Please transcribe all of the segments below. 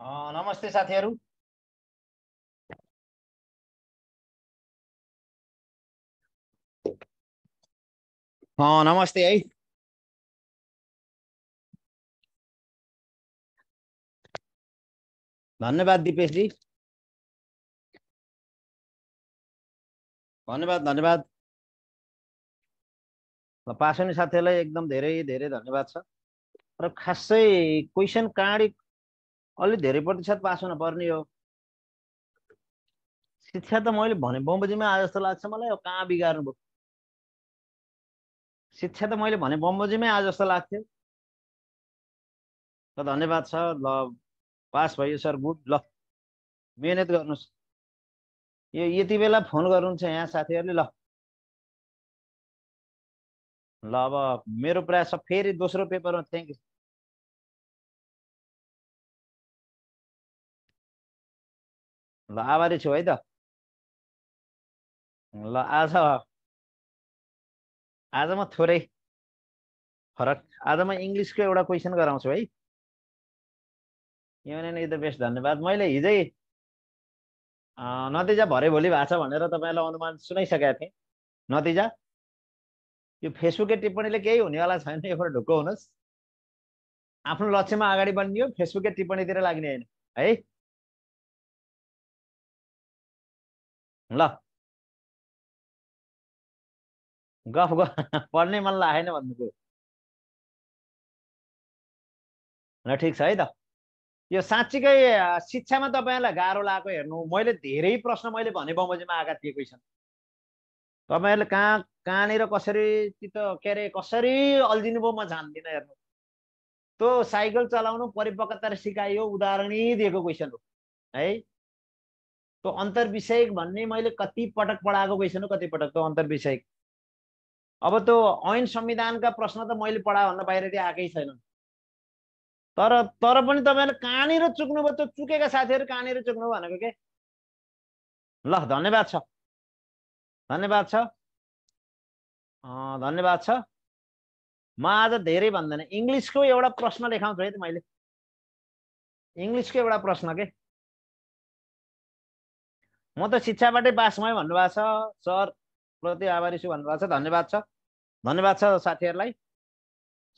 नमस्ते साथीहरू। नमस्ते है। धन्यवाद दिपेशजी, धन्यवाद धन्यवाद। पास हुने साथीहरूलाई एकदम धेरै धेरै धन्यवाद छ। र खासै क्वेसन काँडी अलि धेरै प्रतिशत पास हुन पर्ने हो। शिक्षा त मैले भने बमोजिममै आए जस्तो लाग्छ मलाई। अब कहाँ बिगार्नु भयो? शिक्षा त मैले भने बमोजिममै आए जस्तो लाग्थ्यो। त धन्यवाद छ। ल पास भयो सर, गुड। ल मिहिनेत गर्नुहोस्। यो यति बेला फोन गर्नुहुन्छ यहाँ साथीहरूले। ल ल अब मेरो प्रयास छ, फेरि दोस्रो पेपरमा। Thank you. ल आभारी छु है त। ल आज म थोरै फरक। आज म इङ्ग्लिसको एउटा क्वेसन गराउँछु है। Union is the best. धन्यवाद। मैले हिजै नतिजा भरे भोलि भएको छ भनेर तपाईँलाई अनुमान सुनाइसकेको थिएँ। नतिजा यो फेसबुककै टिप्पणीले केही हुनेवाला छैन। एकपल्ट ढुक्क हुनुहोस्। आफ्नो लक्ष्यमा अगाडि बढ्ने हो, फेसबुककै टिप्पणीतिर लाग्ने होइन है। ल गफ पढ्नै मन लागेन भन्नुको। ल ठिक छ है त। यो साँच्चीकै शिक्षामा तपाईँहरूलाई गाह्रो लागेको हेर्नु। मैले धेरै प्रश्न मैले भने बमोजिममा आएका थिएँ क्वेसन। तपाईँहरूले कहाँनिर कसरी के अरे कसरी अल्झिनु भयो म जान्दिनँ। हेर्नु, त्यो साइकल चलाउनु परिपक्वता सिकाइयो उदाहरणै दिएको क्वेसन हो है। त्यो अन्तर्विषयक भन्ने मैले कति पटक पढाएको क्वेसन हो, कति पटक त्यो अन्तर्विषयक। अब त्यो ऐन संविधानका प्रश्न त मैले पढाभन्दा बाहिर आएकै छैन। तर तर पनि तपाईँहरूले कहाँनिर चुक्नुभयो, त्यो चुकेका साथीहरू कहाँनिर चुक्नु भनेको के। ल धन्यवाद छ, धन्यवाद छ, धन्यवाद छ। म आज धेरै भन्दैन, इङ्ग्लिसको एउटा प्रश्न लेखाउँछु है त मैले। इङ्ग्लिसको एउटा प्रश्न के। म त शिक्षाबाटै पास भएँ भन्नुभएको छ। सर प्रति आभारी छु भन्नुभएको छ। धन्यवाद छ, धन्यवाद छ साथीहरूलाई।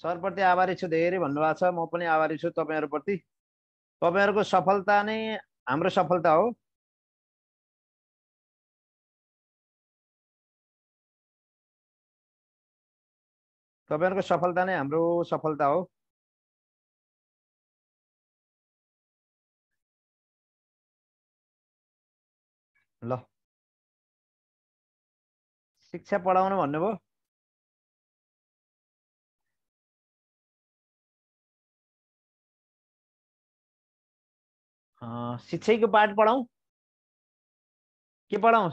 सरप्रति आभारी छु धेरै भन्नुभएको छ। म पनि आभारी छु तपाईँहरूप्रति। तपाईँहरूको सफलता नै हाम्रो सफलता हो। तपाईँहरूको सफलता नै हाम्रो सफलता हो। ल शिक्षा पढाउनु भन्नुभयो। शिक्षाको पाठ पढाउँ के पढाउँ?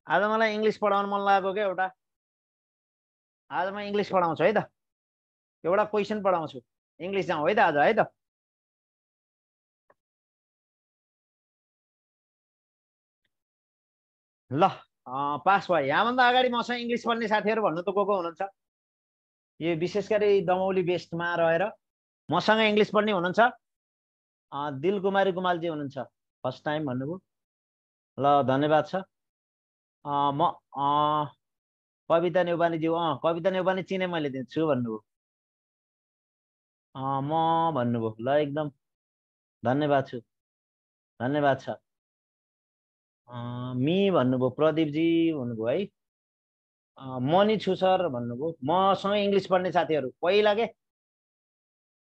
आज मलाई इङ्ग्लिस पढाउनु मन लागेको क्या एउटा। आज म इङ्ग्लिस पढाउँछु है त। एउटा क्वेसन पढाउँछु, इङ्ग्लिस जाउँ है त आज है त। ल पास भयो। यहाँभन्दा अगाडि मसँग इङ्ग्लिस पढ्ने साथीहरू भन्नु त को हुनुहुन्छ? यो विशेष गरी दमौली बेस्टमा रहेर मसँग इङ्ग्लिस पढ्ने हुनुहुन्छ? दिल कुमारी कुमालजी हुनुहुन्छ, फर्स्ट टाइम भन्नुभयो। ल धन्यवाद छ। म कविता नेउपानेज्यू, कविता नेउपाने चिने मैले दिन्छु भन्नुभयो। म भन्नुभयो। ल एकदम धन्यवाद छु, धन्यवाद छ। मी भन्नुभयो, प्रदीपजी हुनुभयो है। मनी छु सर भन्नुभयो। मसँग इङ्ग्लिस पढ्ने साथीहरू पहिला के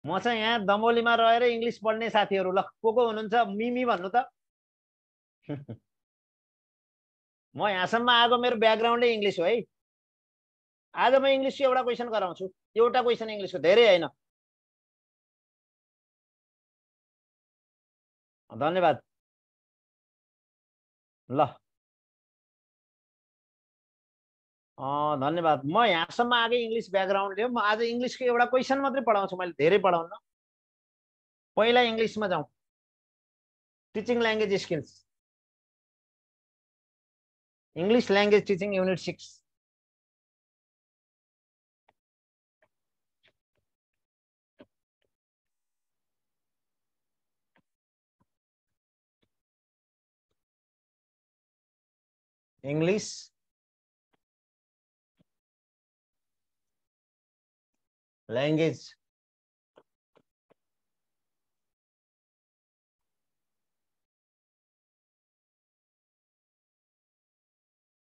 मसँग यहाँ दमोलीमा रहेर इङ्ग्लिस पढ्ने साथीहरू ल को हुनुहुन्छ? मिमी भन्नु त। म यहाँसम्म आएको मेरो ब्याकग्राउन्डै इङ्ग्लिस हो है। आज म इङ्ग्लिसको एउटा क्वेसन गराउँछु, एउटा क्वेसन इङ्ग्लिसको, धेरै होइन। धन्यवाद। ल धन्यवाद। म यहाँसम्म आएकै इङ्ग्लिस ब्याकग्राउन्डले हो। म आज इङ्ग्लिसको एउटा क्वेसन मात्रै पढाउँछु, मैले धेरै पढाउन। पहिला इङ्ग्लिसमा जाउँ। Teaching language skills, English language teaching unit 6। English language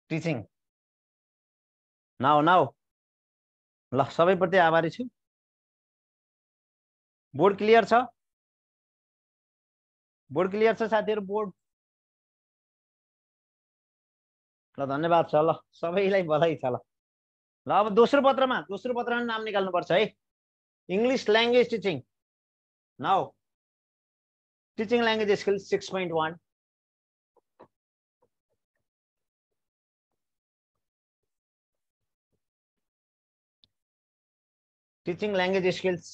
teaching. Now ल सबैप्रति आभारी छु। बोर्ड क्लियर छ? बोर्ड क्लियर छ साथीहरु? बोर्ड ल धन्यवाद छ। ल सबैलाई बधाई छ। ल ल अब दोस्रो पत्रमा नाम निकाल्नु पर्छ है। English language teaching. Now teaching language skills 6.1 teaching language skills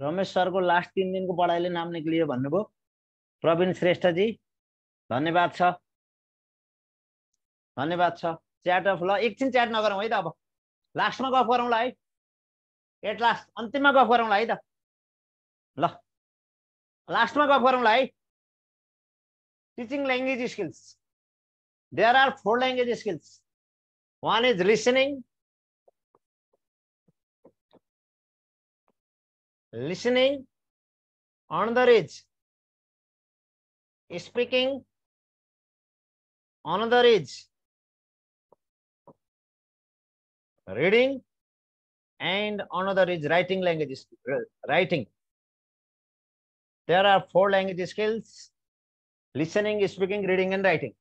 Ramesh sir को लास्ट 3 दिन को पढाइले नाम निक्लियो भन्नुभयो। प्रवीण श्रेष्ठ जी धन्यवाद छ। धन्यवाद छ। च्याट अफ ल एकछिन च्याट नगरौँ है त। अब लास्टमा गफ गरौँला है। एट लास्ट अन्तिममा गफ गरौँला है त। ल लास्टमा गफ गरौँला है। Teaching language skills there are 4 language skills. One is listening, another is speaking, another is reading, and another is writing language. Writing. There are 4 language skills: listening, speaking, reading, and writing.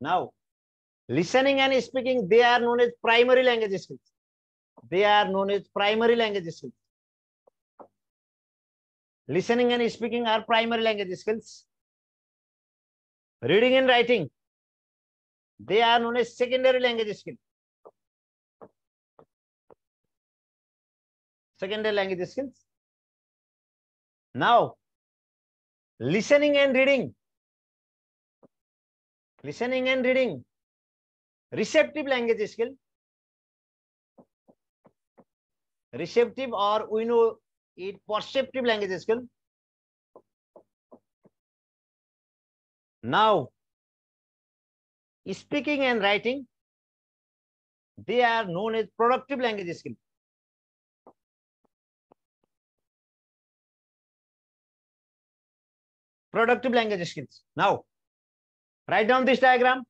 Now, listening and speaking, they are known as primary language skills. They are known as primary language skills. Listening and speaking are primary language skills. Reading and writing, they are known as secondary language skills. Secondary language skills. Now, listening and reading. Listening and reading, receptive language skill. Receptive, or we know it perceptive language skill. Now, speaking and writing, they are known as productive language skill. Productive language skills. Now, write down this diagram.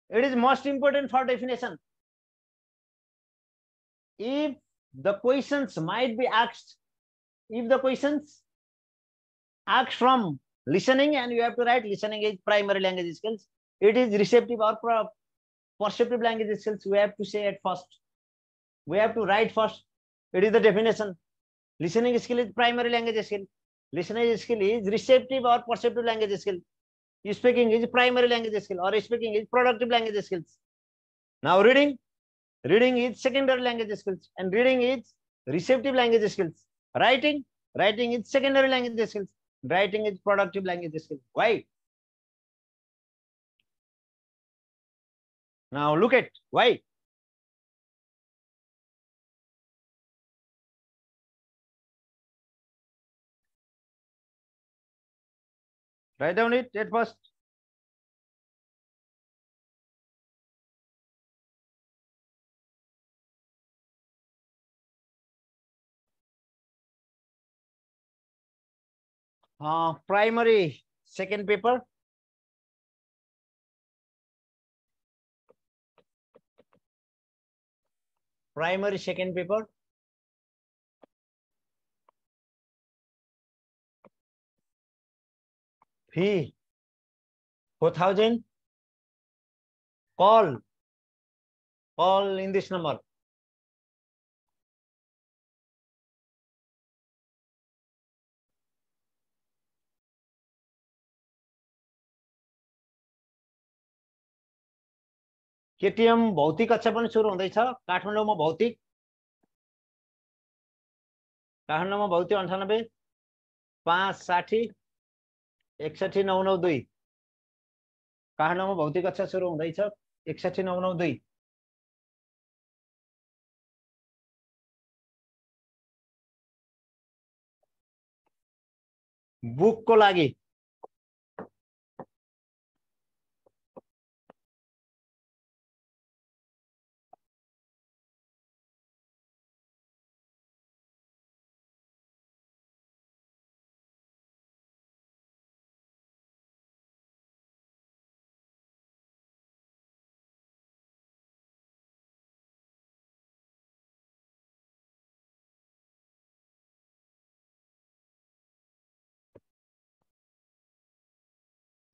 It is most important for definition. If the questions might be asked, if the questions asked from listening, and you have to write listening is primary language skills, it is receptive or perceptive language skills, we have to say at first. We have to write first. It is the definition. Listening skill is primary language skill. Listening skill is receptive or perceptive language skill. Speaking is primary language skill, or speaking is productive language skills. Now reading is secondary language skills, and reading is receptive language skills. Writing is secondary language skills. Writing is productive language skills. Why? Now look at why. Write down it at first. Primary second paper. Primary second paper. Fee 4,000. Call in this number. KTM भौतिक कक्षा पनि सुरु हुँदैछ काठमाडौँमा। भौतिक 98 560 61992 काठमाडौँमा भौतिक कक्षा सुरु हुँदैछ 61992 बुकको लागि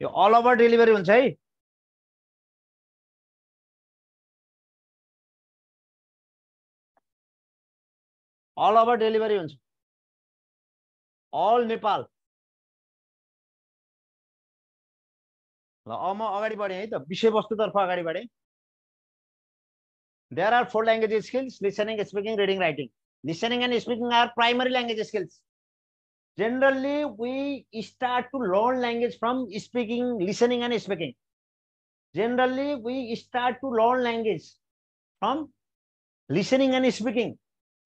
यो अल ओभर डेलिभरी हुन्छ है अल ओभर डेलिभरी हुन्छ अल नेपाल ल म अगाडि बढेँ है त विषयवस्तुतर्फ अगाडि बढेँ There are 4 language skills: listening, speaking, reading, writing. Listening and speaking are primary language skills. Generally, we start to learn language from speaking, listening, and speaking. Generally, we start to learn language from listening and speaking.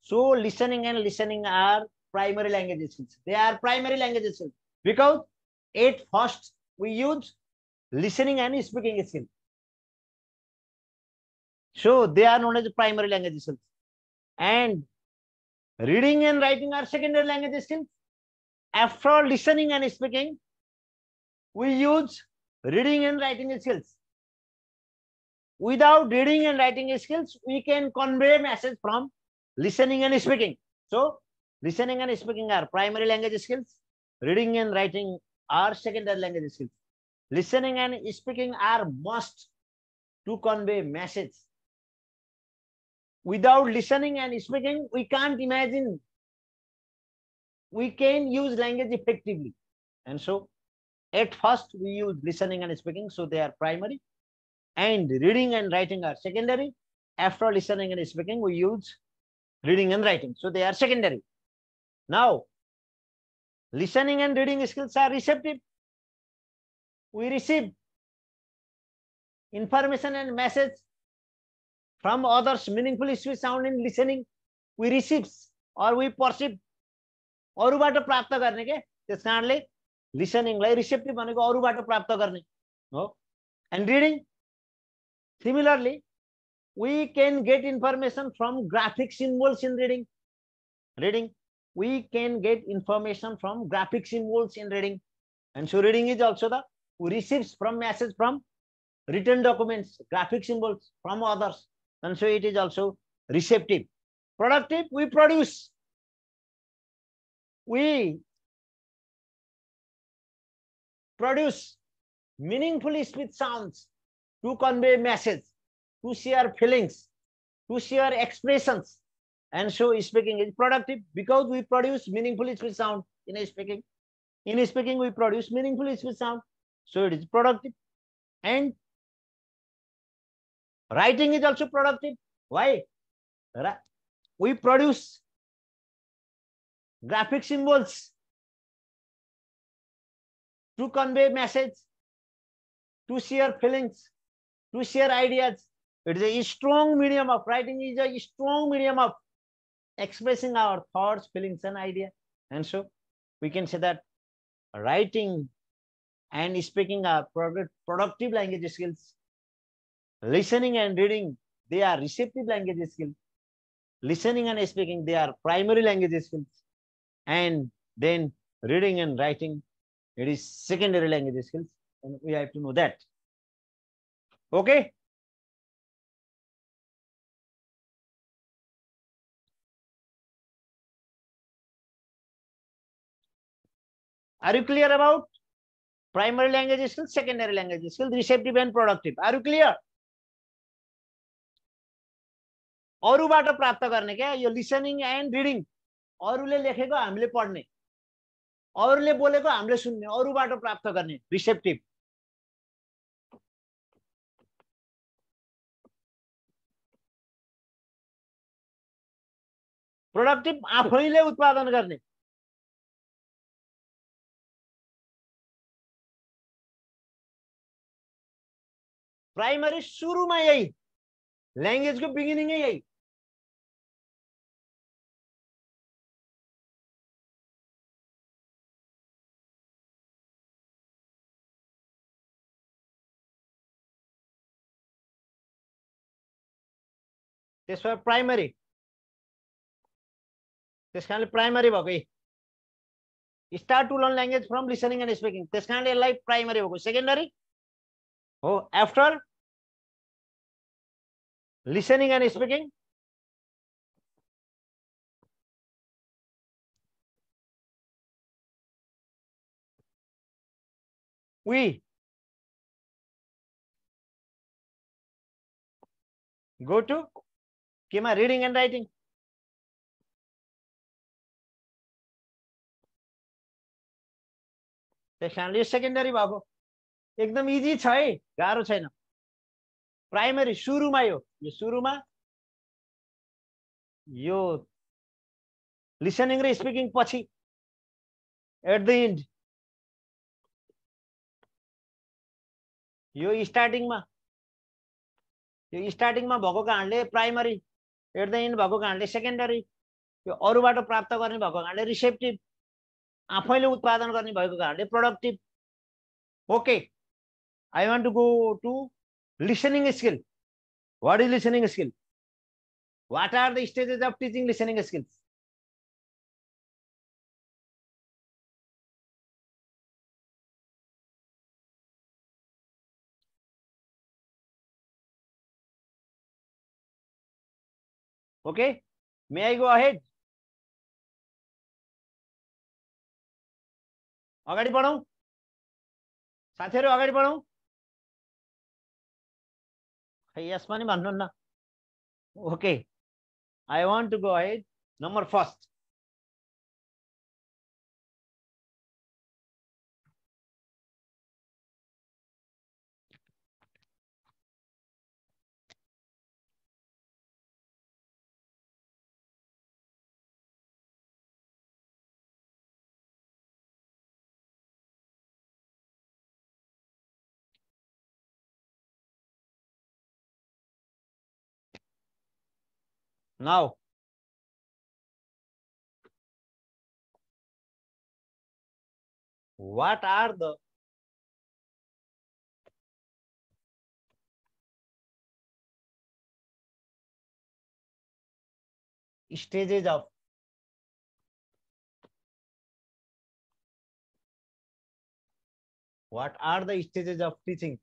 So, listening and listening are primary language skills. They are primary language skills because at first we use listening and speaking skills. So, they are known as primary language skills. And reading and writing are secondary language skills. After listening and speaking, we use reading and writing skills. Without reading and writing skills, we can convey message from listening and speaking. So, listening and speaking are primary language skills. Reading and writing are secondary language skills. Listening and speaking are must to convey message. Without listening and speaking, we can't imagine we can use language effectively. And so, at first, we use listening and speaking, so they are primary. And reading and writing are secondary. After listening and speaking, we use reading and writing, so they are secondary. Now, listening and reading skills are receptive. We receive information and message from others, meaningful speech sound in listening. We receive or we perceive. अरूबाट प्राप्त गर्ने के त्यस कारणले लिसनिङलाई receptive भनेको अरूबाट प्राप्त गर्ने हो end reading similarly we can get information from graphic symbols in reading we can get information from graphic symbols in reading and so reading is also the who receives from message from written documents graphic symbols from others and so it is also receptive. Productive, we produce meaningful speech sounds to convey message, to share feelings, to share expressions. And so speaking is productive because we produce meaningful speech sound in speaking. In speaking, we produce meaningful speech sound. So it is productive. And writing is also productive. Why? We produce graphic symbols to convey message, to share feelings, to share ideas. It is a strong medium of writing is a strong medium of expressing our thoughts, feelings, and ideas. And so we can say that writing and speaking are productive language skills. Listening and reading, they are receptive language skills. Listening and speaking, they are primary language skills. And then reading and writing, it is secondary language skills. And we have to know that. Okay? Are you clear about primary language skills, secondary language skills, receptive and productive? Are you clear? अरूबाट प्राप्त गर्ने क्या यो listening end reading अरूले लेखेको हामीले पढ्ने अरूले बोलेको हामीले सुन्ने अरूबाट प्राप्त गर्ने रिसेप्टिभ प्रोडक्टिभ आफैले उत्पादन गर्ने प्राइमरी सुरुमा यही, ल्याङ्ग्वेजको बिगिनिङै यही। त्यसमा प्राइमरी, त्यस कारणले प्राइमरी भएको यही। Start to learn language from listening and speaking, त्यस कारणले यसलाई प्राइमरी भएको। सेकेन्डरी हो after listening and speaking we go to केमा रिडिङ एन्ड राइटिङ। त्यस कारणले यो सेकेन्डरी भएको। एकदम इजी छ है, गाह्रो छैन। प्राइमरी सुरुमा यो सुरुमा, यो लिसनिङ र स्पिकिङ पछि, एट द एन्ड यो स्टार्टिङमा भएको कारणले प्राइमरी, एट द एन्ड भएको कारणले सेकेन्डरी, यो अरूबाट प्राप्त गर्ने भएको कारणले रिसेप्टिभ, आफैले उत्पादन गर्ने भएको कारणले productive. Okay, I want to go to listening skill. What is listening skill? What are the stages of teaching listening skills? Okay, may I go ahead? अगाडि बढौँ साथीहरू, अगाडि बढौँ। खै यस पनि भन्नुहुन्न। Okay, I want to go ahead. Number first, now what are the stages of teaching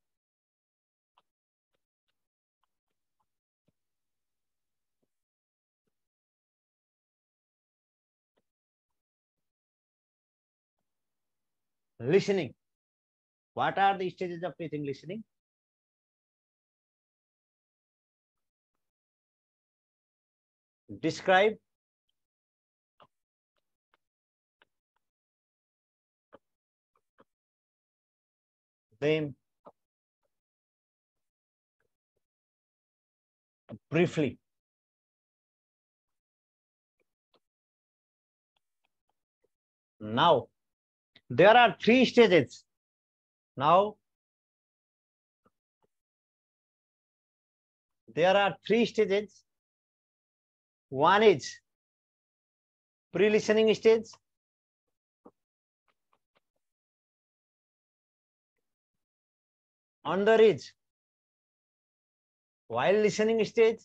listening? What are the stages of teaching listening? Describe them briefly. Now, there are three stages. Now, there are three stages. One is pre-listening stage. Another is while listening stage.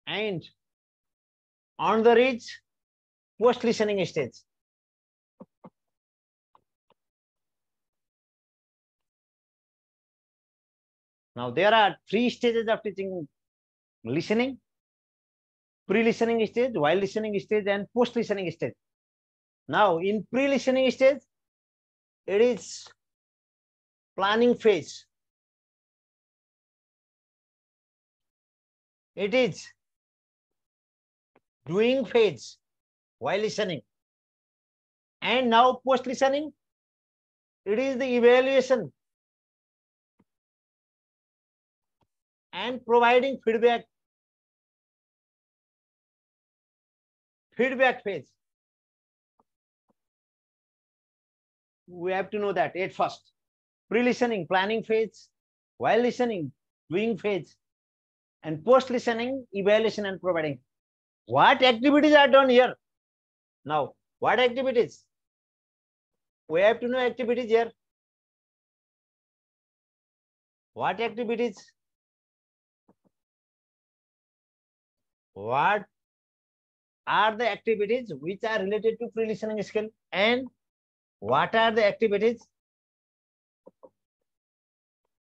And another is post-listening stage. Now, there are three stages of teaching listening: pre-listening stage, while listening stage, and post-listening stage. Now, in pre-listening stage, it is planning phase. It is doing phase while listening. And now post-listening, it is the evaluation and providing feedback phase. we have to know that at first. Pre-listening, planning phase, while listening, doing phase, and post-listening, evaluation and providing. What activities are done here? Now, what activities? We have to know activities here. What activities? What are the activities which are related to pre-listening skill, and what are the activities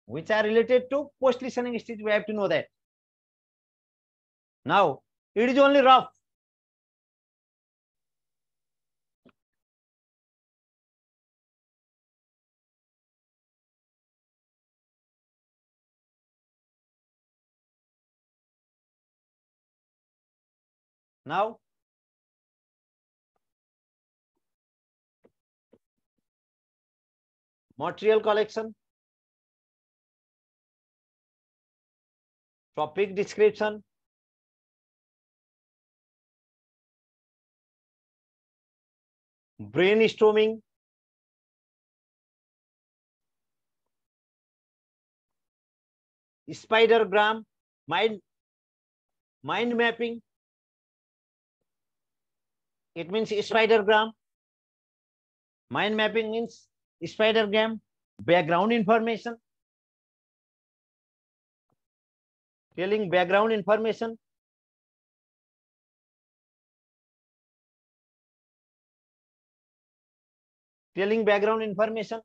which are related to post-listening stage? We have to know that. Now, it is only rough. Now, material collection, topic description, brainstorming, spidergram, mind mapping. It means spidergram. Mind mapping means spidergram. Background information, telling background information. Telling background information.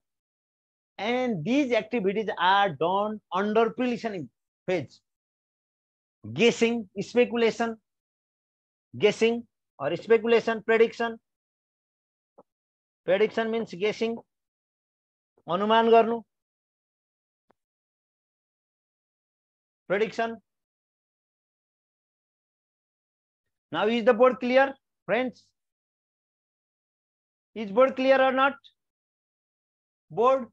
And these activities are done under pre-listening phase. Guessing, speculation, guessing or speculation, prediction. Prediction means guessing, अनुमान गर्नु. Prediction. Now, is the board clear, friends? Is board clear or not? Board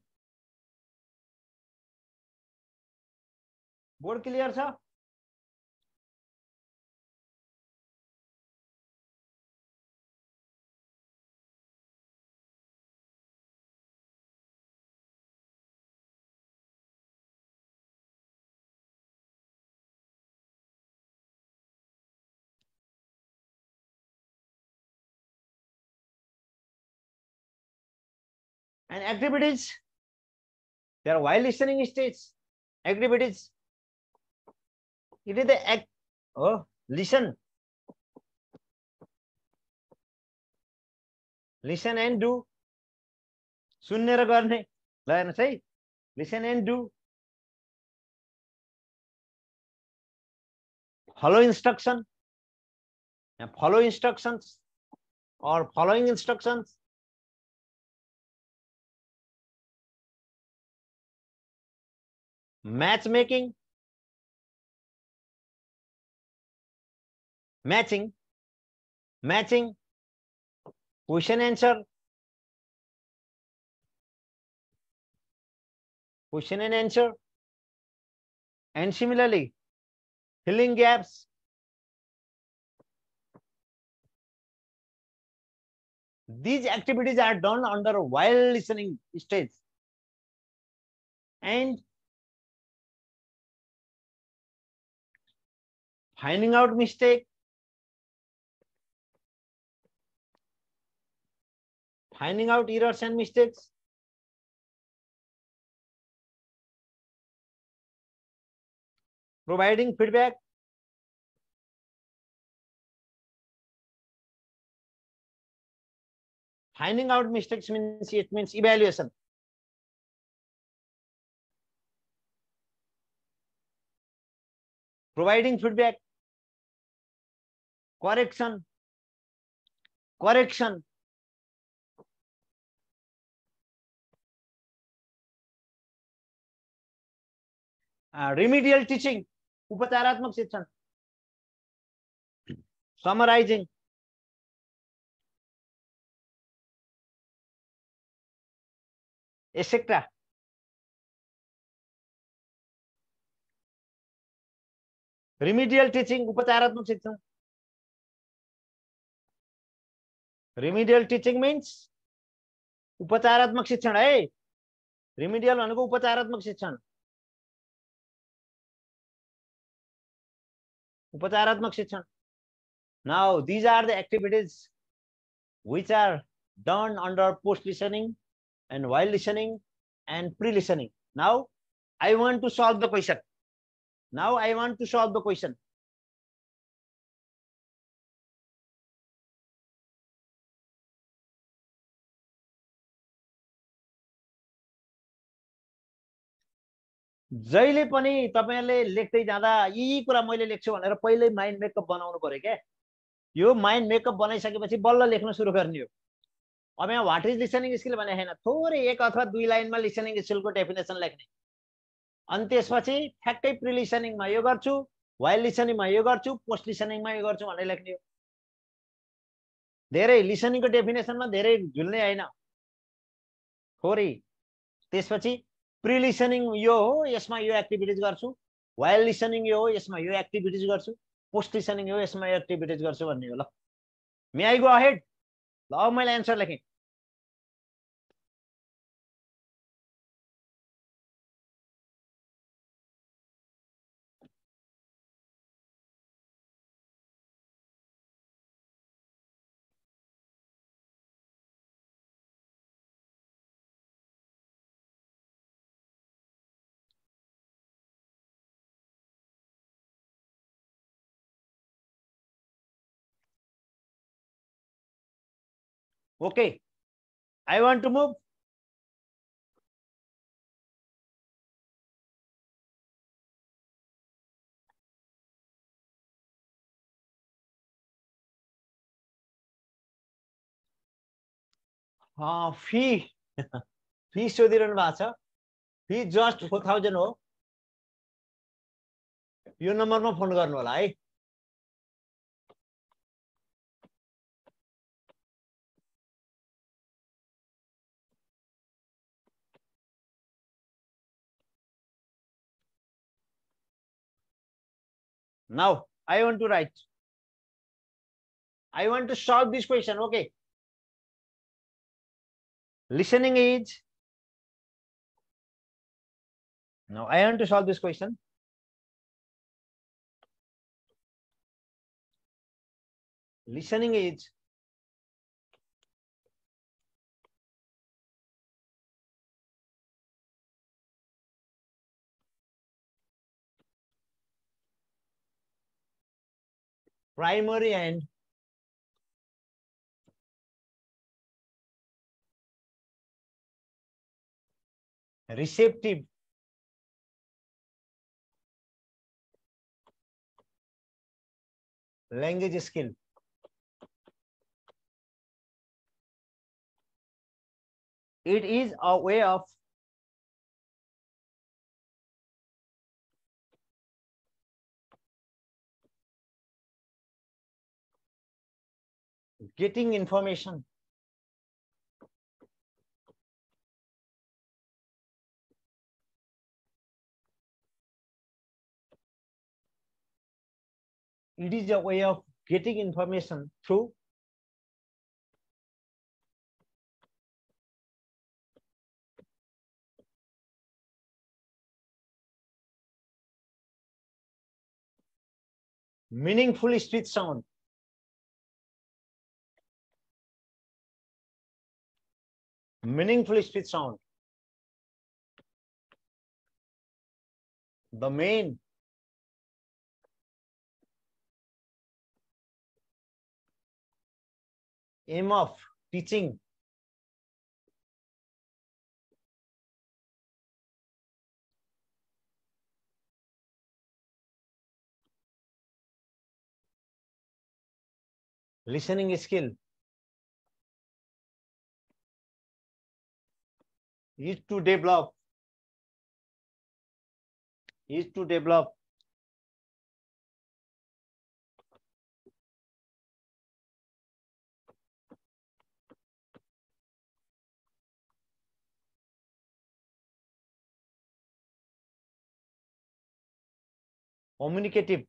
clear, sir? And activities, there are while listening stage activities. It is the act. Oh, listen and do. सुन्ने र गर्ने ल हेर्नुहोस् है. Listen and do. Follow instruction. Follow instructions or following instructions. Matchmaking. Matching. Question answer. Question and answer. And similarly, filling gaps. These activities are done under while listening stage. And finding out mistake. Finding out errors and mistakes. Providing feedback. Finding out mistakes means it means evaluation. Providing feedback. Correction. Remedial teaching. उपचारात्मक शिक्षण. Summarizing. Etc. Remedial teaching, उपचारात्मक शिक्षण. Remedial teaching means उपचारात्मक शिक्षण है। रिमिडियल भनेको उपचारात्मक शिक्षण, उपचारात्मक शिक्षण। Now these are the activities which are done under post listening and while listening and pre listening. Now I want to solve the question. Now I want to solve the question. जहिले पनि तपाईहरुले लेख्दै जाँदा यी कुरा मैले लेख्छु भनेर पहिल्यै माइन्ड मेकअप बनाउनु पर्यो के। यो माइन्ड मेकअप बनाइसकेपछि बल्ल लेख्न सुरु गर्ने हो। अब यहाँ व्हाट इज लिसनिङ स्किल भने हैन, थोरै एक अथवा दुई लाइनमा लिसनिङ स्किलको डेफिनेसन लेख्ने। अनि त्यसपछि ठ्याक्कै प्री लिसनिङमा यो गर्छु, वाइल लिसनिङमा यो गर्छु, पोस्ट लिसनिङमा यो गर्छु भनेर लेख्ने हो। धेरै लिसनिङको डेफिनेसनमा धेरै झुल्ने हैन, थोरै। त्यसपछि प्री लिसनिङ यो हो, यसमा यो एक्टिभिटीज गर्छु, वाइल लिसनिङ यो हो, यसमा यो एक्टिभिटीज गर्छु, पोस्ट लिसनिङ यो यसमा यो एक्टिभिटीज गर्छु भन्ने हो। ल मे आई गो अहेड? ल अब मैले एन्सर लेखेँ। Okay, I want to move. Fee fee सोधिरहनु भएको छ। फी जस्ट 4000 हो। यो नम्बरमा फोन गर्नु होला है। Now I want to write. I want to solve this question. Okay. Listening is. Now I want to solve this question. Listening is primary and receptive language skill. It is a way of getting information it is a way of getting information through meaningful speech sound. Meaningful speech sound. The main aim of teaching listening skill is to develop communicative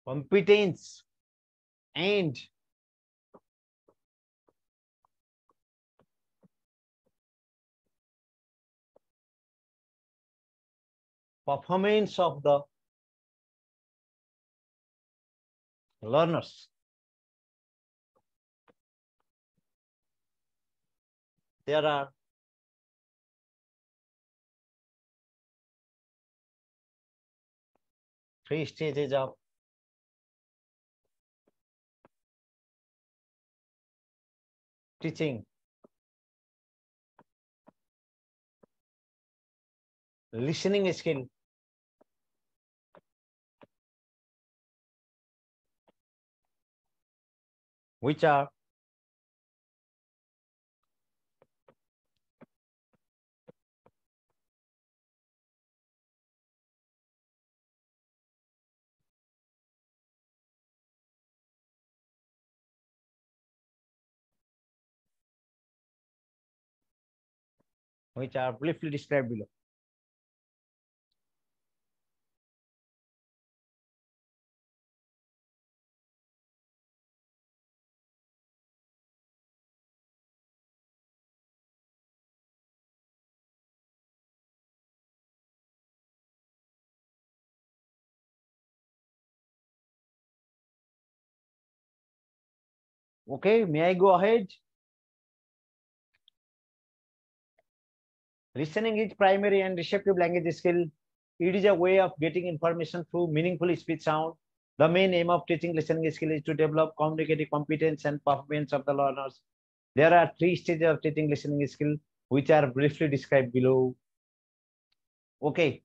competence and performance of the learners. There are three stages of teaching: listening skill, which are briefly described below. Okay, may I go ahead? Listening is primary and receptive language skill. It is a way of getting information through meaningful speech sound. The main aim of teaching listening skill is to develop communicative competence and performance of the learners. There are three stages of teaching listening skill, which are briefly described below. Okay.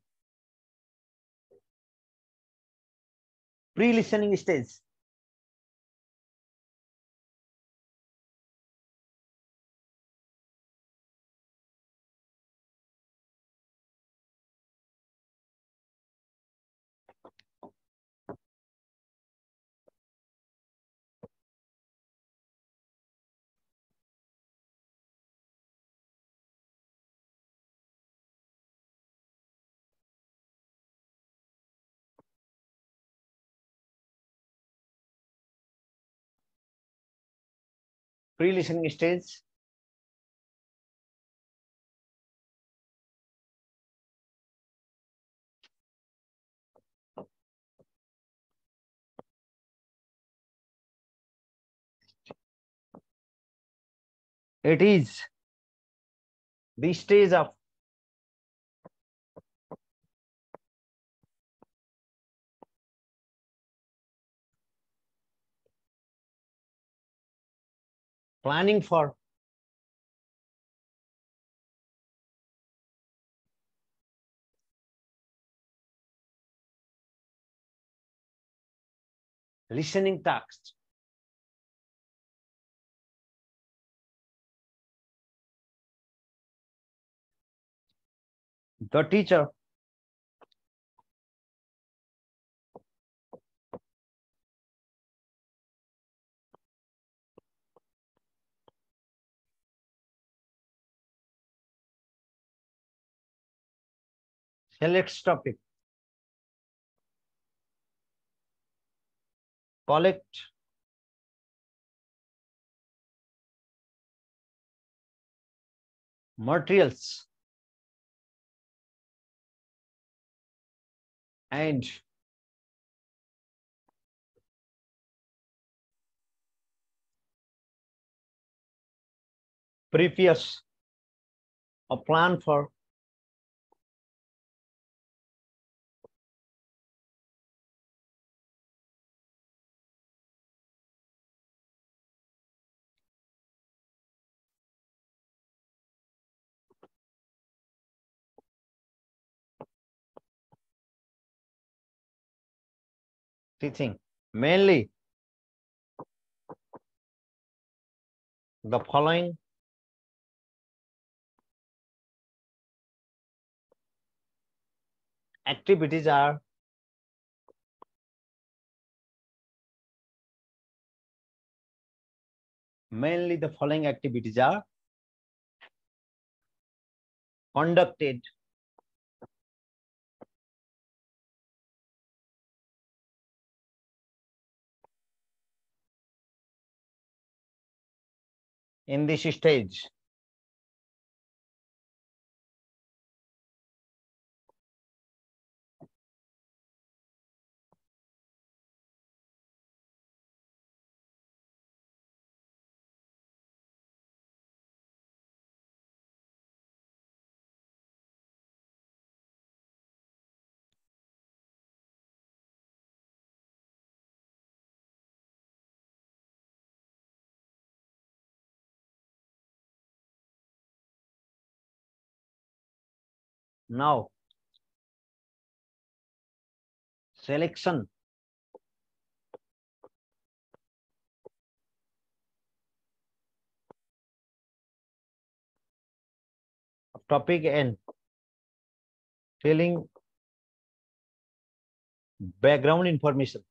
Pre-listening stage. Pre-listening stage. It is the stage of planning for listening tasks. The teacher selects topic, collect materials, and prepares a plan for teaching. Mainly the following activities are conducted in this stage. Now, selection of topic and telling background information.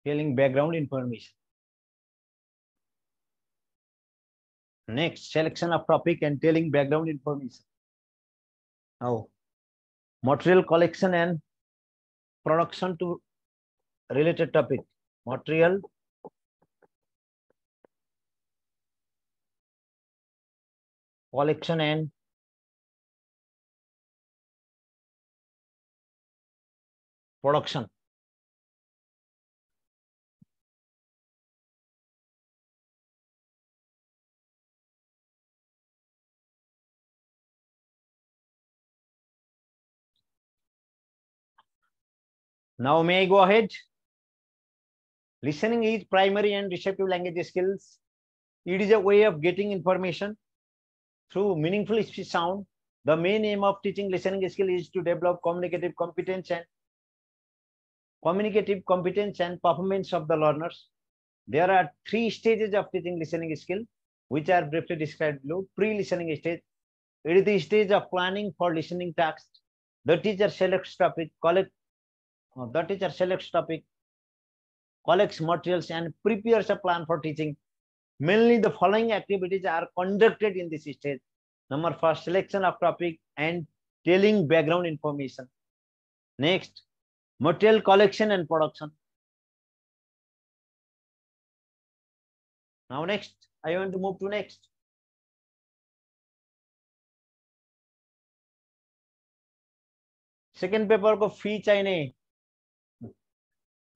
Telling background information. Next, selection of topic and telling background information. Now, material collection and production to related topic. Material collection and production. Now, may I go ahead? Listening is primary and receptive language skills. It is a way of getting information through meaningful speech sound. The main aim of teaching listening skill is to develop communicative competence and performance of the learners. There are 3 stages of teaching listening skill, which are briefly described below. Pre-listening stage. It is the stage of planning for listening tasks. The teacher selects topic, collects materials, and prepares a plan for teaching. Mainly the following activities are conducted in this stage. Number first, selection of topic and telling background information. Next, material collection and production. Now next, I want to move to next. Second paper को fee चाहिए,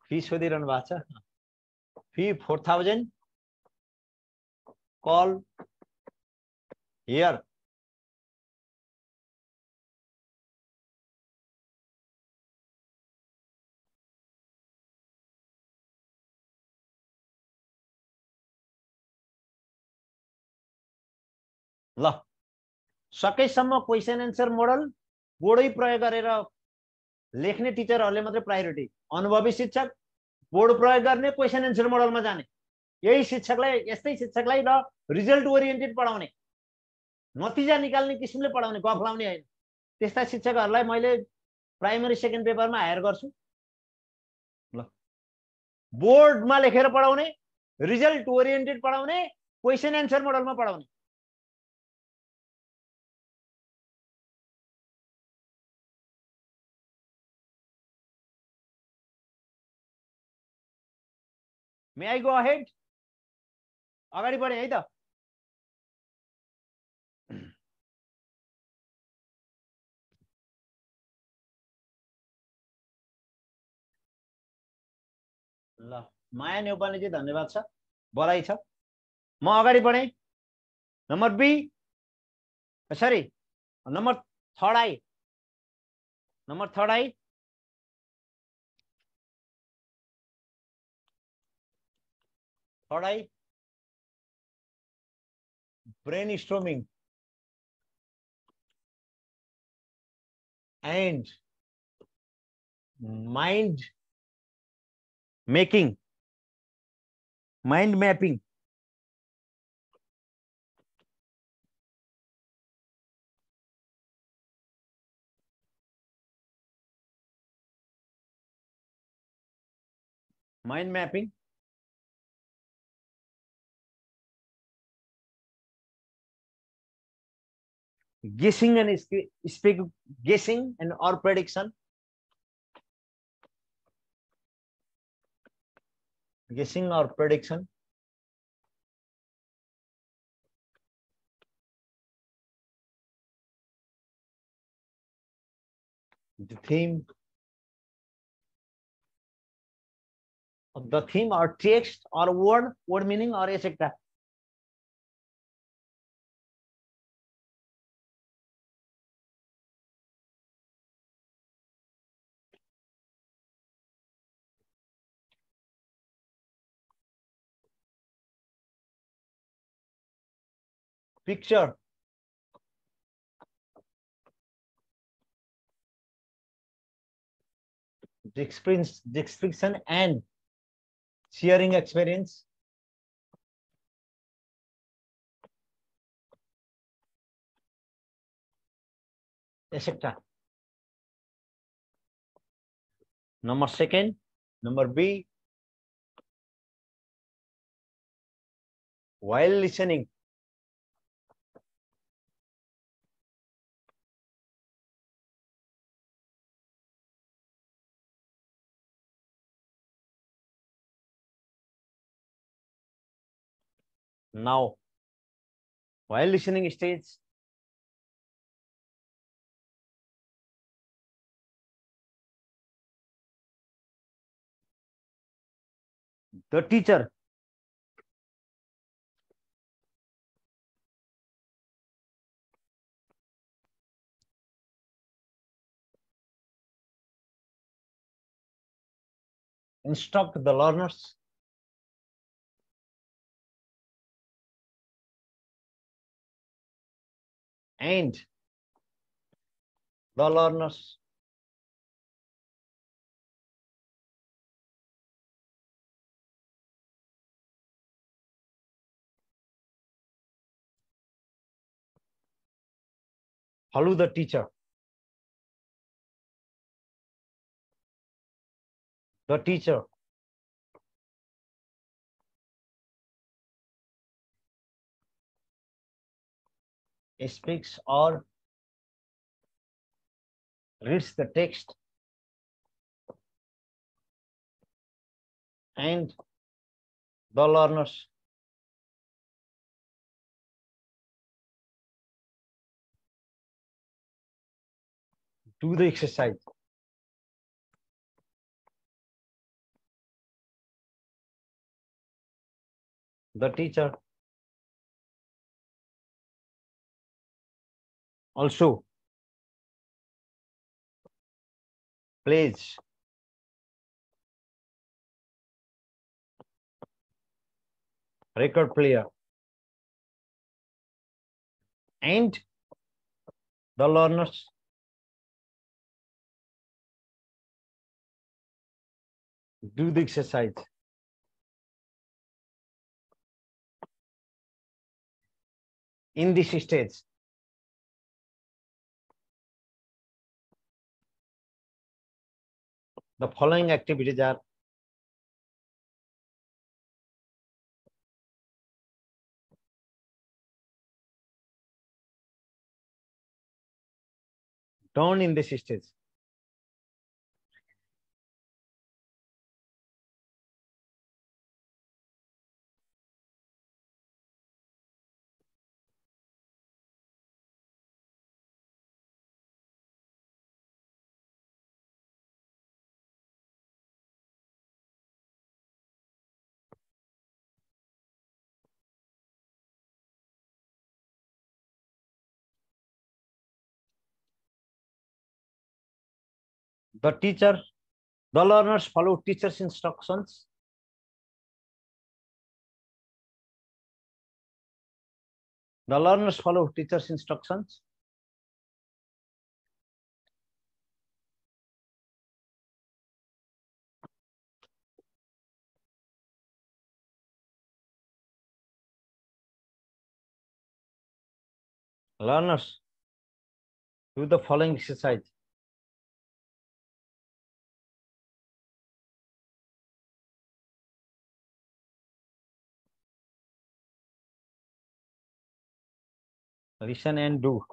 fee सोधिरहनु भएको छ, fee 4,000, call here. ल सकेसम्म question answer model बोर्डै प्रयोग गरेर लेख्ने टिचरहरूले मात्रै प्रायोरिटी. अनुभवी शिक्षक बोर्ड प्रयोग गर्ने, क्वेशन एन्सर मोडलमा जाने, यही शिक्षकलाई, यस्तै शिक्षकलाई र रिजल्ट ओरिएन्टेड पढाउने, नतिजा निकाल्ने किसिमले पढाउने, गफ लाउने हैन. त्यस्ता शिक्षकहरूलाई मैले प्राइमरी सेकेन्ड पेपरमा हायर गर्छु. ल बोर्डमा लेखेर पढाउने, रिजल्ट ओरिएन्टेड पढाउने, क्वेशन एन्सर मोडलमा पढाउने. May I go ahead? अगाडि बढे है त. ल माया नेपालीजी धन्यवाद छ, बधाई छ. म अगाडि बढे. नम्बर बी, सरी, number third I. Number third I, brainstorming and mind mapping. Mind mapping. Mind mapping. Guessing and speak guessing and or prediction. Guessing or prediction. The theme or text or word meaning or etc. Picture. Description and sharing experience. Etc. Number second. Number B. While listening. Now, while listening stage, the teacher instruct the learners and the learners follow the teacher. The teacher speaks or reads the text and the learners do the exercise. The teacher also plays record player and the learners do the exercise. In this stage, the following activities are done in this stage. The learners follow teacher's instructions. The learners follow teacher's instructions. Learners do the following exercise. Listen and do.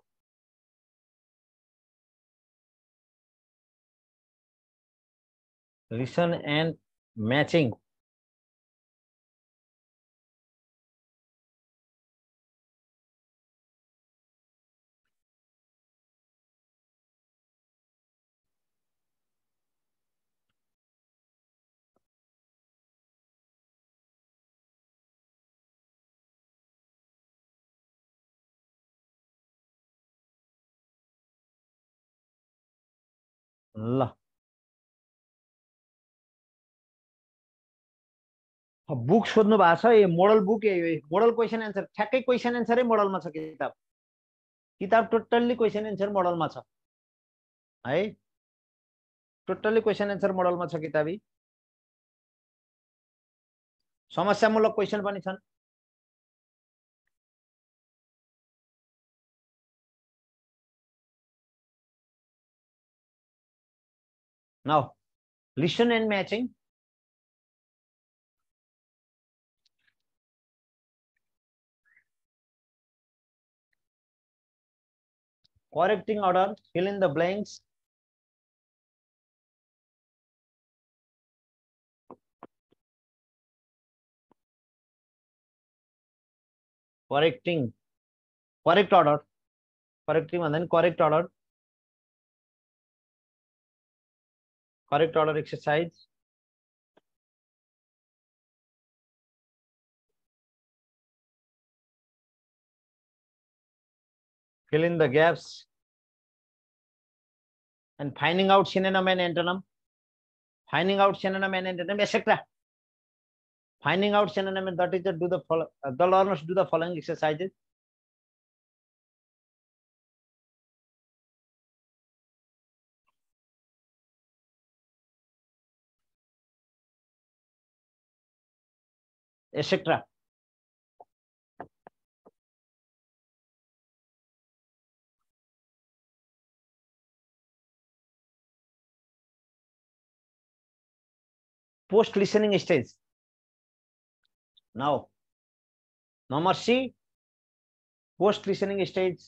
Listen and matching. ल book सोध्नु भएको छ यो model book model question answer ठ्याक्कै question एन्सरै मोडलमा छ किताब किताब टोटल्ली क्वेसन एन्सर मोडलमा छ है टोटल्ली क्वेसन एन्सर मोडलमा छ किताबी समस्यामूलक क्वेसन पनि छन् now listen end matching correcting order fill in the blanks correcting correct order correcting and then correct order exercise fill in the gaps and finding out synonym and antonym finding out synonym and antonym etc finding out synonym and the teacher do the learners do the following exercises etc post listening stage now number C post listening stage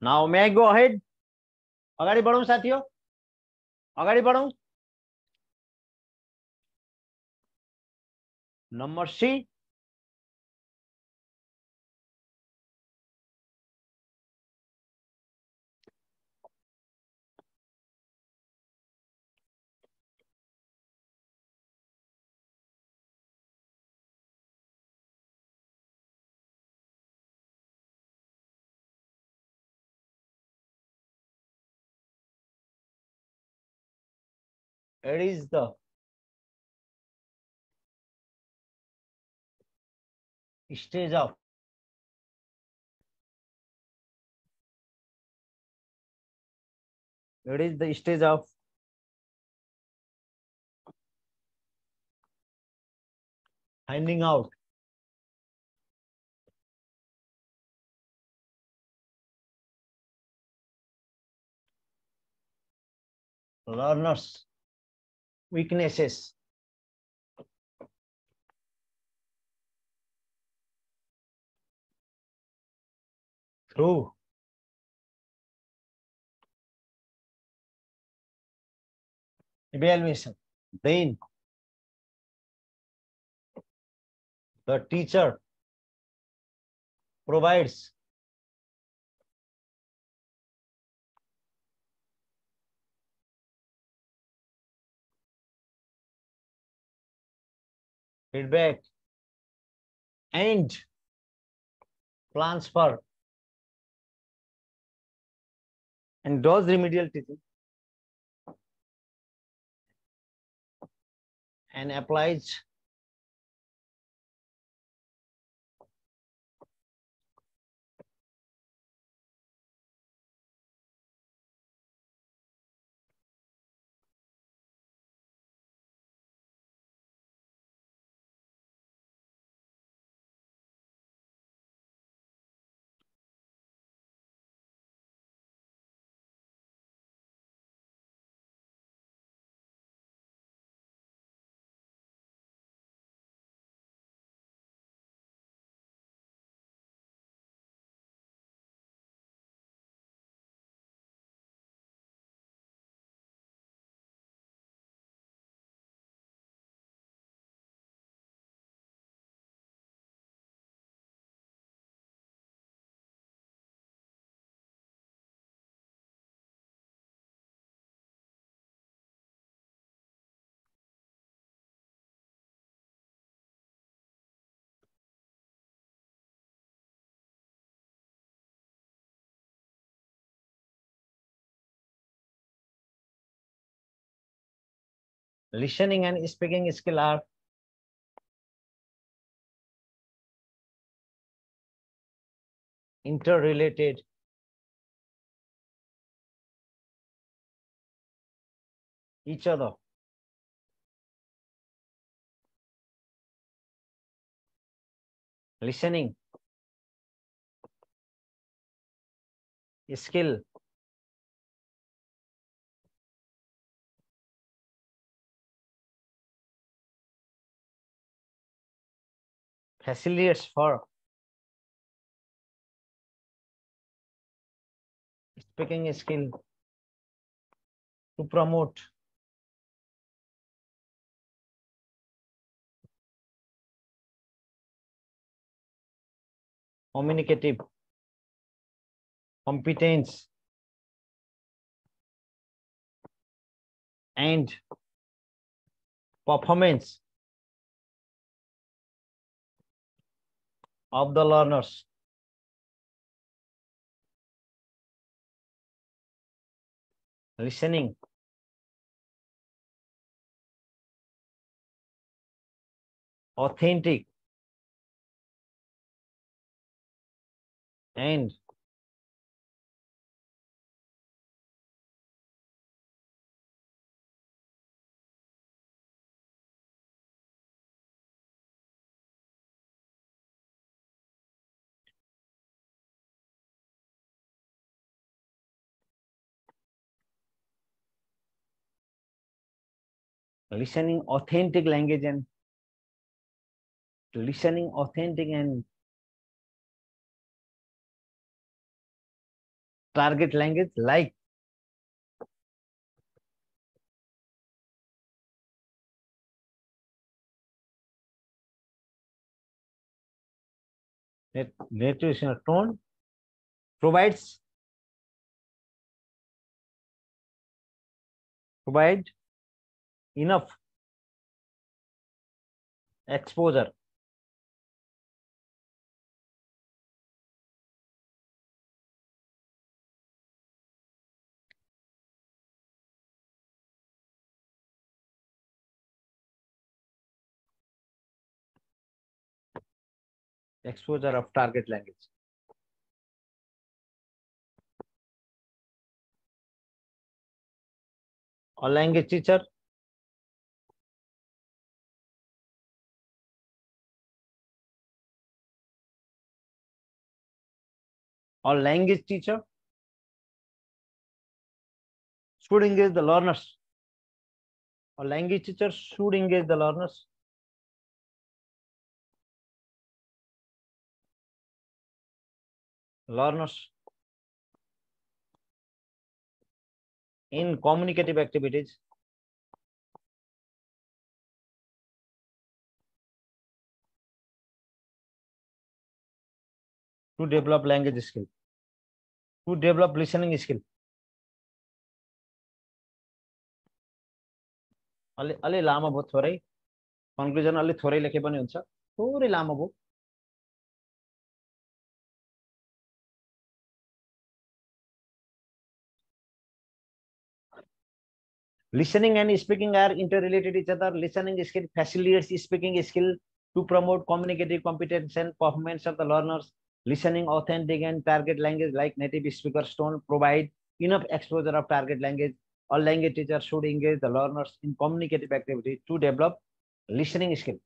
now may I go ahead अगाडि बढौं साथीहरु अगाडि बढौं number C it is the stage of it is the stage of finding out learners weaknesses through evaluation then the teacher provides feedback and plans for and does remedial teaching and applies Listening and speaking skill are interrelated. Each other. Listening skill facilitates for speaking skill to promote communicative competence and performance of the learners. Listening authentic and listening authentic language and listening authentic and target language like native tone provides provide enough exposure of target language. A language teacher or language teacher should engage the learners. A language teacher should engage the learners in communicative activities to develop language skill, to develop listening skill. अलि लामो भयो थोरै conclusion अलि थोरै लेखे पनि हुन्छ थोरै लामो भयो listening and speaking are interrelated each other. Listening skill facilitates speaking skill to promote communicative competence and performance of the learners. Listening authentic and target language like native speakers don't provide enough exposure of target language. A language teacher should engage the learners in communicative activity to develop listening skill.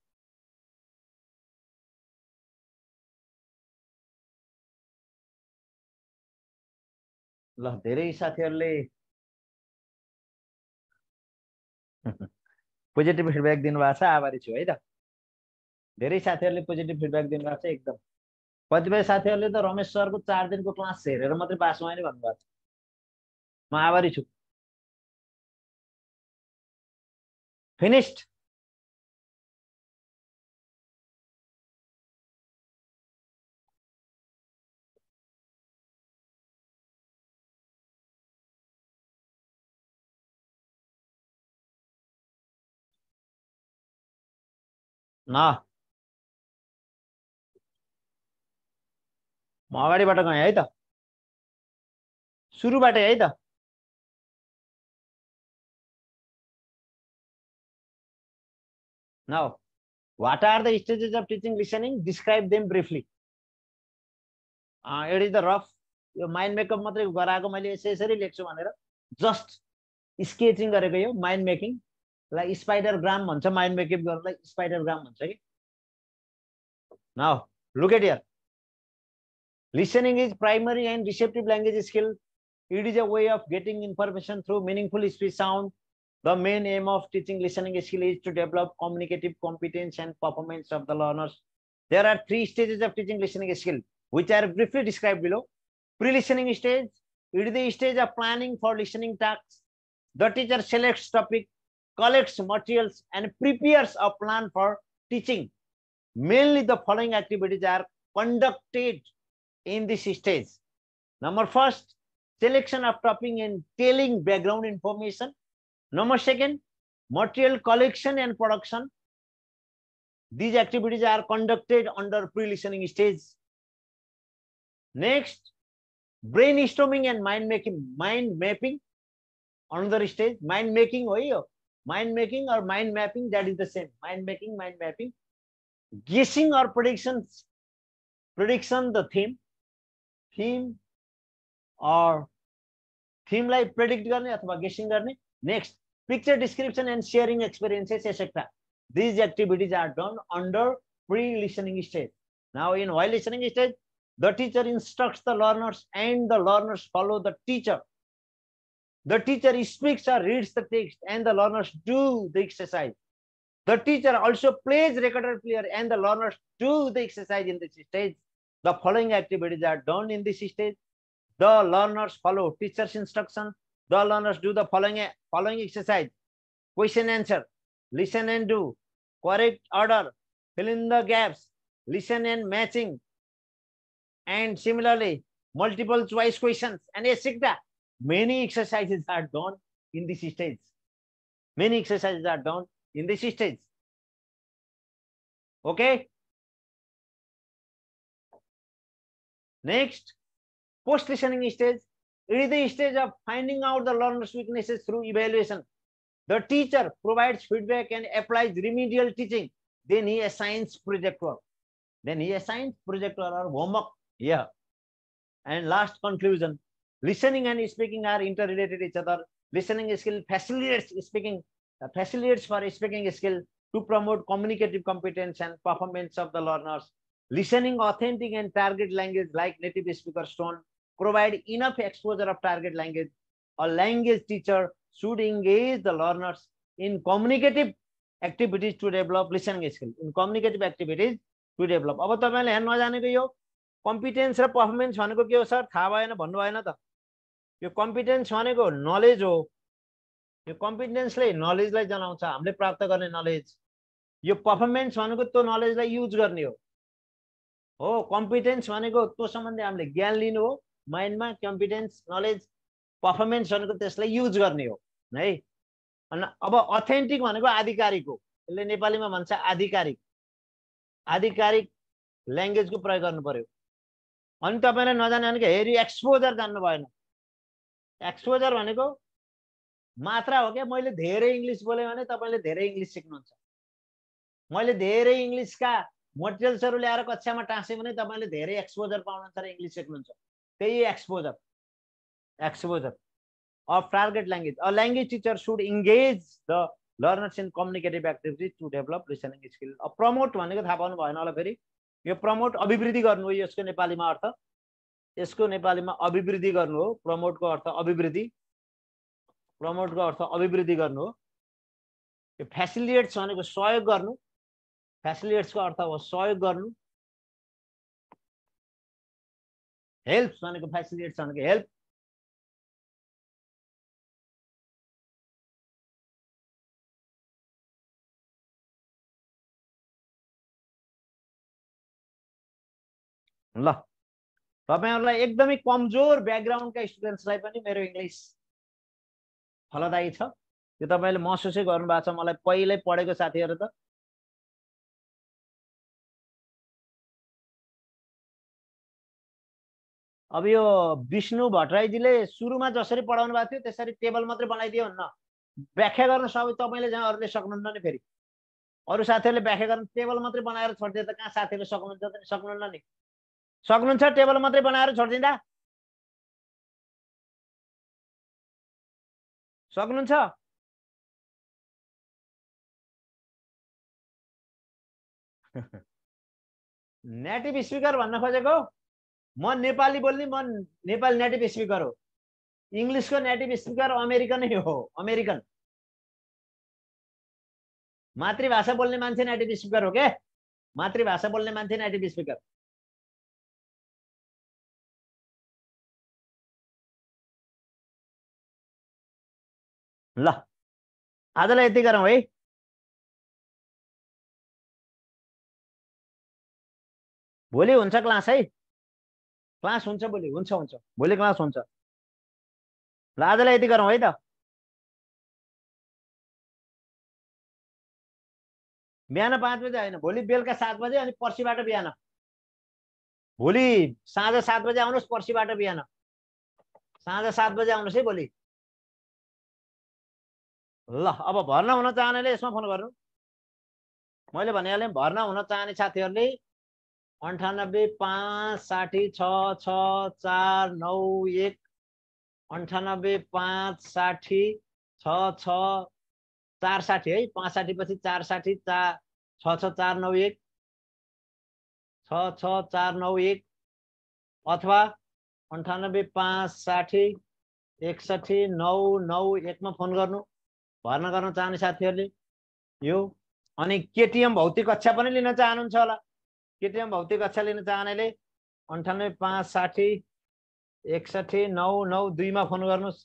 ल धेरै साथीहरुले positive feedback दिनुभएको छ आभारी छु है त धेरै साथीहरुले positive feedback दिनुभएको छ एकदम कतिपय साथीहरुले त रमेश सरको 4 दिनको क्लास हेरेर मात्रै पास भयो नि भन्नुभएको छ म आभारी छु फिनिश्ड न म अगाडिबाट गएँ है त सुरुबाट है त Now, what are the stages of teaching listening? Describe them briefly. It is the rough. Yo mind makeup मात्रै गराएको मैले यसरी लेख्छु भनेर जस्ट स्केचिङ गरेको यो माइन्ड मेकिङ लाई स्पाइडर ग्राम भन्छ माइन्ड मेकअप गर्नलाई स्पाइडर ग्राम भन्छ कि now look at here listening is primary and receptive language skill. It is a way of getting information through meaningful speech sound. The main aim of teaching listening skill is to develop communicative competence and performance of the learners. There are 3 stages of teaching listening skill, which are briefly described below. Pre-listening stage, it is the stage of planning for listening tasks. The teacher selects topic, collects materials, and prepares a plan for teaching. Mainly the following activities are conducted in this stage. Number first, selection of topic and telling background information. Number second, material collection and production. These activities are conducted under pre-listening stage. Next, brainstorming and mind mapping. Another stage, mind making or mind mapping, that is the same. Mind mapping. Guessing or prediction the theme or theme like predict गर्ने अथवा guessing गर्ने. Next, picture description and sharing experiences, etc. These activities are done under pre-listening stage. Now, in while listening stage, the teacher instructs the learners and the learners follow the teacher. The teacher speaks or reads the text and the learners do the exercise. The teacher also plays recorder player and the learners do the exercise in this stage. The following activities are done in this stage. The learners follow teacher's instruction. The learners do the following exercise. Question answer. Listen and do. Correct order. Fill in the gaps. Listen and matching. And similarly, multiple choice questions and etc. Many exercises are done in this stage. Many exercises are done in this stage. Okay. Next, post-listening stage. It is the stage of finding out the learner's weaknesses through evaluation. The teacher provides feedback and applies remedial teaching. Then he assigns project work. Or homework. Yeah. And last conclusion. Listening and speaking are interrelated each other. Listening skill facilitates for speaking skill to promote communicative competence and performance of the learners. Listening authentic and target language like native speakers don't provide enough exposure of target language. A language teacher should engage the learners in communicative activities to develop listening skill. In communicative activities to develop. अब तपाईले हेर्न नजानेको यो competence र performance भनेको के हो sir थाहा भएन भन्नु भएन त यो कम्पिटेन्स भनेको नलेज हो यो कम्पिटेन्सले नलेजलाई जनाउँछ हामीले प्राप्त गर्ने नलेज यो परफर्मेन्स भनेको त्यो नलेजलाई युज गर्ने हो कम्पिटेन्स भनेको त्यो सम्बन्धी हामीले ज्ञान लिनु हो माइन्डमा कम्पिटेन्स नलेज परफर्मेन्स भनेको त्यसलाई युज गर्ने हो है अनि अब अथेन्टिक भनेको आधिकारिक हो यसले नेपालीमा भन्छ आधिकारिक ल्याङ्ग्वेजको प्रयोग गर्नु पर्यो अनि तपाईले नजाने भनेको हेरी एक्सपोजर जान्नु भएन एक्सपोजर भनेको मात्रा हो के मैले धेरै इंग्लिश बोले भने तपाईले धेरै इंग्लिश सिक्नुहुन्छ मैले धेरै इंग्लिशका मटेरियल्सहरु ल्याएर कक्षामा टाँसे भने तपाईले धेरै एक्सपोजर पाउनुहुन्छ र इंग्लिश सिक्नुहुन्छ त्यही exposure of target language. A language teacher should engage the learners in communicative activities to develop listening skill. Promote भनेको थाहा पाउनु भएन होला फेरि यो प्रमोट अभिवृद्धि गर्नु हो यसको नेपालीमा अर्थ यसको नेपालीमा अभिवृद्धि गर्नु हो प्रमोटको अर्थ अभिवृद्धि गर्नु हो यो फ्यासिलिटेट्स भनेको सहयोग गर्नु फ्यासिलिटेट्सको अर्थ हो सहयोग गर्नु हेल्प्स भनेको फ्यासिलिटेट्स भनेको हेल्प ल तपाईहरुलाई एकदमै कमजोर ब्याकग्राउन्डका स्टुडेन्ट्सलाई पनि मेरो इंग्लिश फलदायी छ यो तपाईले महसुसै गर्नु भएको छ मलाई पहिल्यै पढेको साथीहरु त अब यो विष्णु भट्टराईजीले सुरुमा जसरी पढाउनु भएको थियो त्यसरी टेबल मात्रै बनाइदियो भन्न व्याख्या गर्न सबै तपाईले जहाँ अरूले सक्नुहुन्न नि फेरि अरू साथीहरूले व्याख्या गर्न टेबल मात्रै बनाएर छोडिदिए त कहाँ साथीहरूले सक्नुहुन्छ त सक्नुहुन्न नि सक्नुहुन्छ टेबल मात्रै बनाएर छोडिदिँदा सक्नुहुन्छ नेटिभ स्पिकर भन्न खोजेको म नेपाली बोल्ने म नेपाली नेटिभ स्पिकर हो इङ्ग्लिसको नेटिभ स्पिकर अमेरिकन नै हो अमेरिकन मातृभाषा बोल्ने मान्छे नेटिभ स्पिकर हो के मातृभाषा बोल्ने मान्छे नेटिभ स्पिकर ल आजलाई यति गरौँ है भोलि हुन्छ क्लास है क्लास हुन्छ भोलि हुन्छ हुन्छ भोलि क्लास हुन्छ ल आजलाई यति गरौँ है त बिहान 5 बजे होइन भोलि बेलुका 7 बजे अनि पर्सिबाट बिहान भोलि साँझ 7 बजे आउनुहोस् पर्सिबाट बिहान साँझ 7 बजे आउनुहोस् है भोलि ल अब भर्ना हुन चाहनेले यसमा फोन गर्नु मैले भनिहालेँ भर्ना हुन चाहने साथीहरूले 9856066491 9856066460 है 560 पछि 460 66491 66491 अथवा 9856061991 मा फोन गर्नु भर्ना गर्न चाहने साथीहरूले यो अनि केटीएम भौतिक कक्षा पनि लिन चाहनुहुन्छ होला केटीएम भौतिक कक्षा लिन चाहनेले 9856061992 मा फोन गर्नुहोस्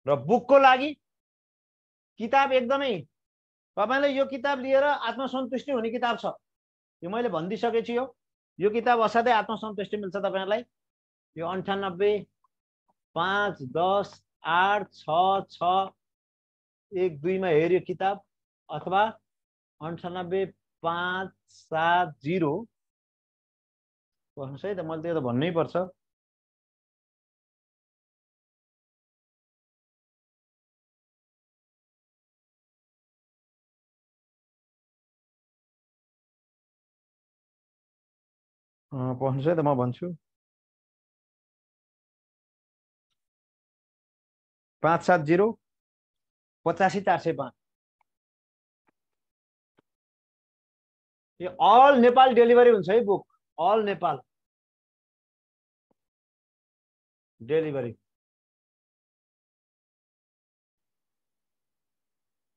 र बुकको लागि किताब एकदमै तपाईले यो किताब लिएर आत्मसन्तुष्टि हुने किताब छ यो मैले भनिदिइसकेको छु यो किताब असाध्यै आत्मसन्तुष्टि मिल्छ तपाईहरुलाई यो 9851086612 मा हेर्यो किताब अथवा 9857 भन्नुस् है त मैले त भन्नै पर्छ भन्नुस् है त म भन्छु 570 85405 यो अल नेपाल डेलिभरी हुन्छ है बुक अल नेपाल डेलिभरी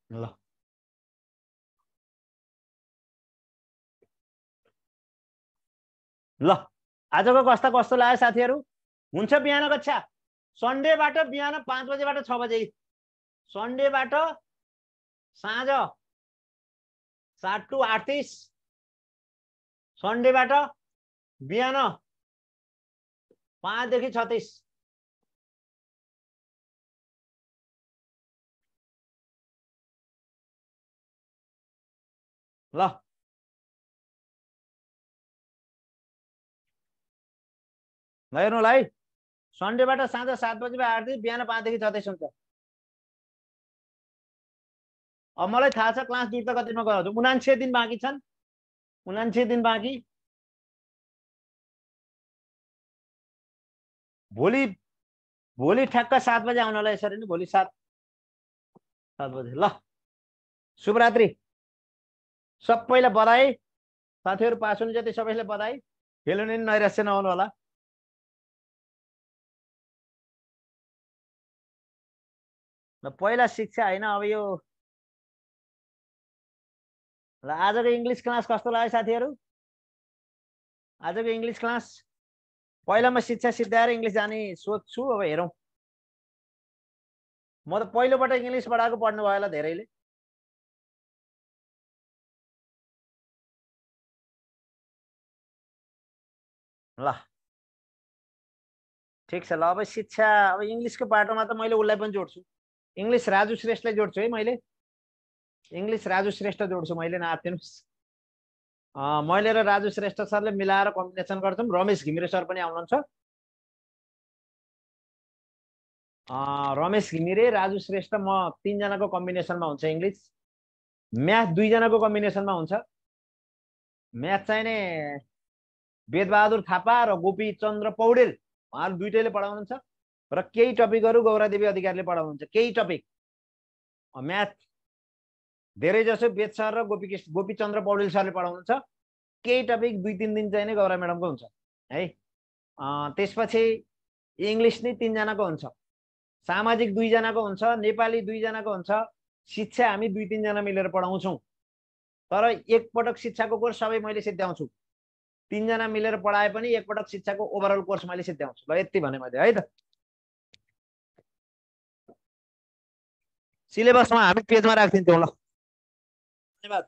ल ल आजको कस्ता कस्तो लाग्यो साथीहरु हुन्छ बिहान कक्षा सन्डेबाट बिहान 5 बजेबाट 6 बजे सन्डेबाट साँझ 7 to 8:30 सन्डेबाट बिहान 5 देखि 36 ल हेर्नु है सन्डेबाट साँझ 7 बजेबाट 8:30 बिहान 5 देखि 36 हुन्छ अब मलाई थाहा छ क्लास दुई त कतिमा गराउँछु 79 दिन बाँकी छन् 79 दिन बाँकी भोलि भोलि ठ्याक्क 7 बजे आउनलाई यसरी नि भोलि 7 बजे ल शुभरात्रि सबैलाई बधाई साथीहरु पास हुने जति सबैले बधाई खेल्नु नि नैराश्य नहुनु होला ल पहिला शिक्षा हैन अब यो ल आजको इंग्लिश क्लास कस्तो लाग्यो साथीहरु आजको इंग्लिश क्लास पहिला म शिक्षा सिद्ध्याएर इंग्लिश जाने सोच्छु अब हेरौं म त पहिलोबाट इंग्लिश पढाएको पढ्नु भयो होला धेरैले ल ठीक छ ल अब शिक्षा अब इंग्लिशको पाटोमा त मैले उलाई पनि जोड्छु इंग्लिश राजु श्रेष्ठलाई जोड्छु है मैले इंग्लिश राजु श्रेष्ठ जोड्छु मैले नआत्तिनुस् मैले र राजु श्रेष्ठ सरले मिलाएर कम्बिनेसन गर्छौं रमेश घिमिरे सर पनि आउनुहुन्छ रमेश घिमिरे राजु श्रेष्ठ म 3 जनाको कम्बिनेसनमा हुन्छ इंग्लिश म्याथ दुईजनाको कम्बिनेसनमा हुन्छ। म्याथ चाहिँ नि वेदबहादुर थापा र गोपीचन्द्र पौडेल उहाँहरू दुईटैले पढाउनुहुन्छ र केही टपिकहरू गौरादेवी अधिकारीले पढाउनुहुन्छ। केही टपिक म्याथ धेरै जसो वेद सर र गोपीचन्द्र पौडेल सरले पढाउनुहुन्छ। केही टपिक 2-3 दिन चाहिँ नै गौरा म्याडमको हुन्छ है। त्यसपछि इङ्ग्लिस नै 3 जनाको हुन्छ, सामाजिक 2 जनाको हुन्छ, नेपाली 2 जनाको हुन्छ, शिक्षा हामी 2-3 जना मिलेर पढाउँछौँ। तर एकपटक शिक्षाको कोर्स सबै मैले सिद्ध्याउँछु। 3 जना मिलेर पढाए पनि एकपटक शिक्षाको ओभरअल कोर्स मैले सिद्ध्याउँछु। ल यति भने मैले है त। सिलेबसमा हामी पेजमा राखिदिन्छौँ। ल धन्यवाद।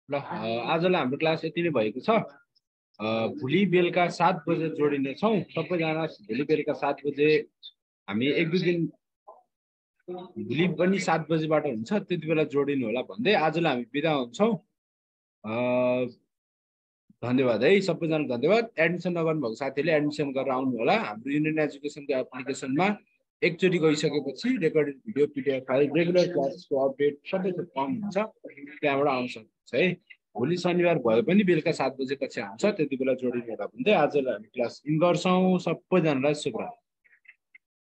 ल आजलाई हाम्रो क्लास यति नै भएको छ। भोलि बेलुका 7 बजे जोडिनेछौँ सबैजना। भोलि बेलुका 7 बजे हामी 1-2 दिन भोलि पनि 7 बजेबाट हुन्छ, त्यति बेला जोडिनु होला भन्दै आजलाई हामी बिदा हुन्छौँ। धन्यवाद है सबैजना, धन्यवाद। एडमिसन नगर्नुभएको साथीहरूले एडमिसन गरेर आउनु होला। हाम्रो युनियन एजुकेसनको एप्लिकेसनमा एकचोटि गइसकेपछि recorded video PDF file regular क्लासको अपडेट सबै पाउनुहुन्छ, त्यहाँबाट आउन सक्नुहुन्छ है। भोलि शनिबार भए पनि बेलुका 7 बजे कक्षा हुन्छ, त्यति बेला जोडिनु होला भन्दै आजलाई हामी क्लास इन गर्छौँ। सबैजनालाई शुभरात्री।